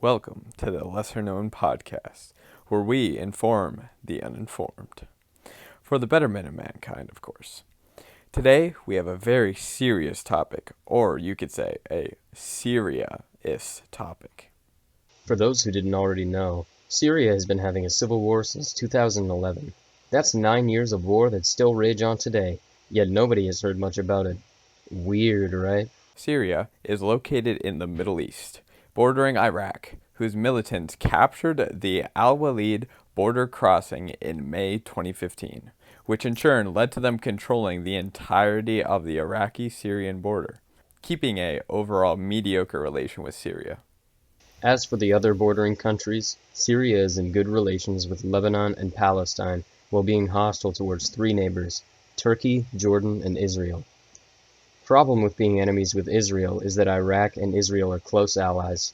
Welcome to the Lesser Known Podcast, where we inform the uninformed. For the betterment of mankind, of course. Today, we have a very serious topic, or you could say a serious topic. For those who didn't already know, Syria has been having a civil war since 2011. That's 9 years of war that still rage on today, yet nobody has heard much about it. Weird, right? Syria is located in the Middle East, bordering Iraq, whose militants captured the Al-Walid border crossing in May 2015, which in turn led to them controlling the entirety of the Iraqi-Syrian border, keeping a overall mediocre relation with Syria. As for the other bordering countries, Syria is in good relations with Lebanon and Palestine, while being hostile towards three neighbors: Turkey, Jordan, and Israel. Problem with being enemies with Israel is that Iraq and Israel are close allies.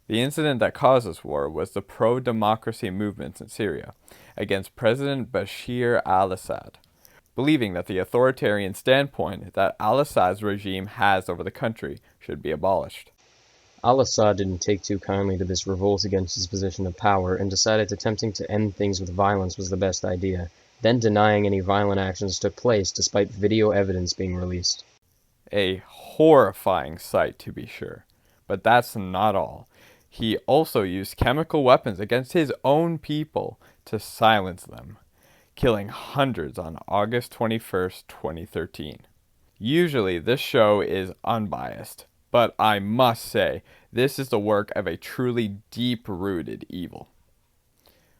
The incident that caused this war was the pro-democracy movements in Syria against President Bashir al-Assad, believing that the authoritarian standpoint that al-Assad's regime has over the country should be abolished. Al-Assad didn't take too kindly to this revolt against his position of power and decided attempting to end things with violence was the best idea, then denying any violent actions took place despite video evidence being released. A horrifying sight, to be sure. But that's not all. He also used chemical weapons against his own people to silence them, killing hundreds on August 21st, 2013. Usually this show is unbiased, but I must say this is the work of a truly deep-rooted evil,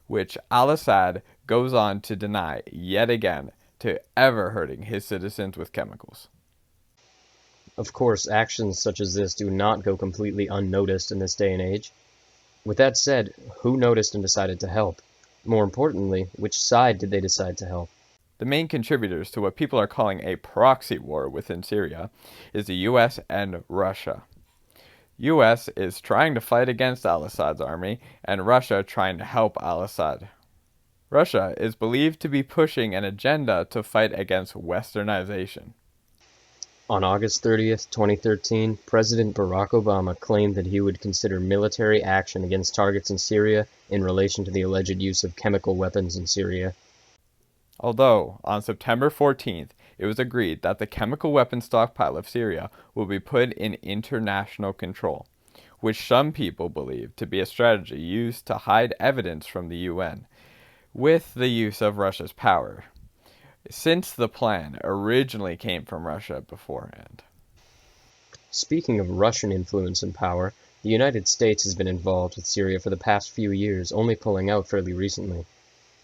which al-Assad goes on to deny yet again to ever hurting his citizens with chemicals. Of course, actions such as this do not go completely unnoticed in this day and age. With that said, who noticed and decided to help? More importantly, which side did they decide to help? The main contributors to what people are calling a proxy war within Syria is the US and Russia. US is trying to fight against al-Assad's army, and Russia trying to help al-Assad. Russia is believed to be pushing an agenda to fight against westernization. On August 30th, 2013, President Barack Obama claimed that he would consider military action against targets in Syria in relation to the alleged use of chemical weapons in Syria. Although, on September 14th, it was agreed that the chemical weapons stockpile of Syria will be put in international control, which some people believe to be a strategy used to hide evidence from the UN, with the use of Russia's power, since the plan originally came from Russia beforehand. Speaking of Russian influence and power, the United States has been involved with Syria for the past few years, only pulling out fairly recently.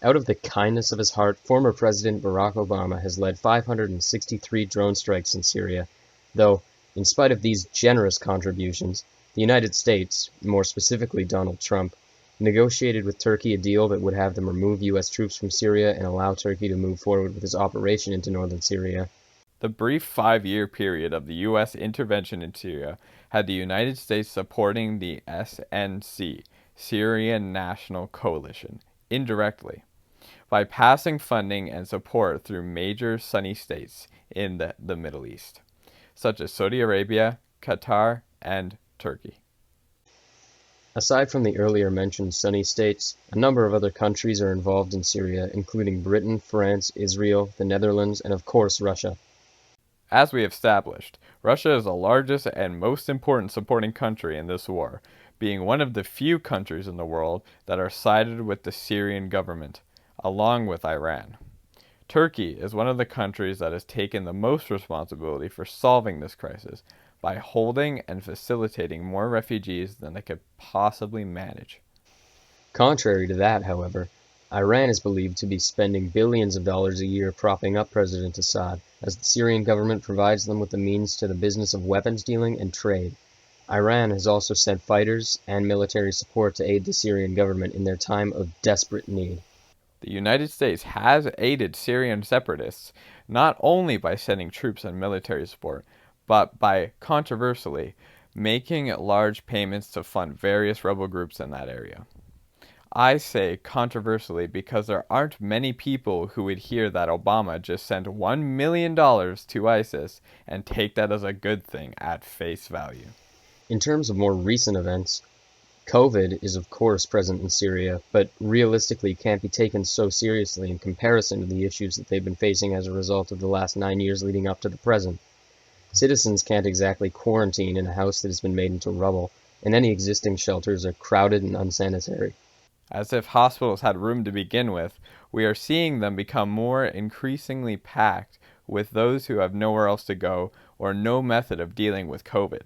Out of the kindness of his heart, former President Barack Obama has led 563 drone strikes in Syria, though, in spite of these generous contributions, the United States, more specifically Donald Trump, negotiated with Turkey a deal that would have them remove U.S. troops from Syria and allow Turkey to move forward with his operation into northern Syria. The brief 5-year period of the U.S. intervention in Syria had the United States supporting the SNC, Syrian National Coalition, indirectly, by passing funding and support through major Sunni states in the Middle East, such as Saudi Arabia, Qatar, and Turkey. Aside from the earlier mentioned Sunni states, a number of other countries are involved in Syria, including Britain, France, Israel, the Netherlands, and of course Russia. As we have established, Russia is the largest and most important supporting country in this war, being one of the few countries in the world that are sided with the Syrian government, along with Iran. Turkey is one of the countries that has taken the most responsibility for solving this crisis by holding and facilitating more refugees than they could possibly manage. Contrary to that, however, Iran is believed to be spending billions of dollars a year propping up President Assad, as the Syrian government provides them with the means to the business of weapons dealing and trade. Iran has also sent fighters and military support to aid the Syrian government in their time of desperate need. The United States has aided Syrian separatists not only by sending troops and military support, but by, controversially, making large payments to fund various rebel groups in that area. I say controversially because there aren't many people who would hear that Obama just sent $1 million to ISIS and take that as a good thing at face value. In terms of more recent events, COVID is of course present in Syria, but realistically can't be taken so seriously in comparison to the issues that they've been facing as a result of the last 9 years leading up to the present. Citizens can't exactly quarantine in a house that has been made into rubble, and any existing shelters are crowded and unsanitary. As if hospitals had room to begin with, we are seeing them become more increasingly packed with those who have nowhere else to go or no method of dealing with COVID.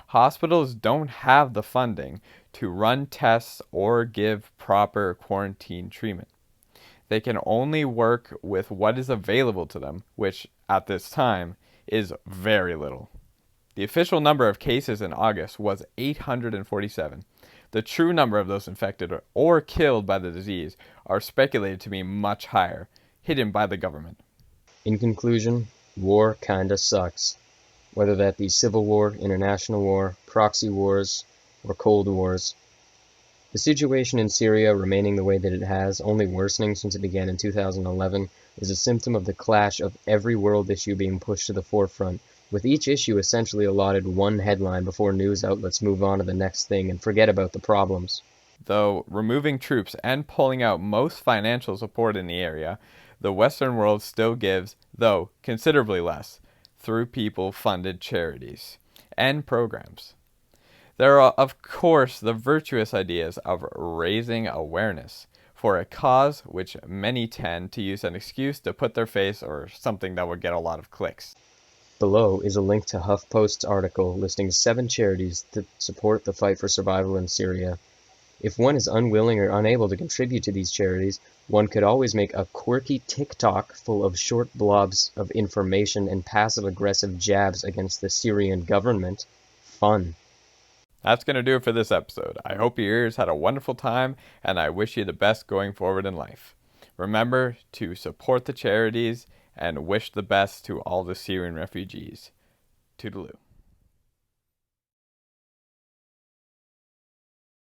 Hospitals don't have the funding to run tests or give proper quarantine treatment. They can only work with what is available to them, which at this time is very little. The official number of cases in August was 847. The true number of those infected or killed by the disease are speculated to be much higher, hidden by the government. In conclusion, war kinda sucks. Whether that be civil war, international war, proxy wars, or cold wars. The situation in Syria remaining the way that it has, only worsening since it began in 2011, is a symptom of the clash of every world issue being pushed to the forefront, with each issue essentially allotted one headline before news outlets move on to the next thing and forget about the problems. Though removing troops and pulling out most financial support in the area, the Western world still gives, though considerably less, through people funded charities and programs. There are, of course, the virtuous ideas of raising awareness for a cause which many tend to use an excuse to put their face or something that would get a lot of clicks. Below is a link to HuffPost's article listing 7 charities that support the fight for survival in Syria. If one is unwilling or unable to contribute to these charities, one could always make a quirky TikTok full of short blobs of information and passive-aggressive jabs against the Syrian government. Fun. That's going to do it for this episode. I hope your ears had a wonderful time, and I wish you the best going forward in life. Remember to support the charities and wish the best to all the Syrian refugees. Toodaloo.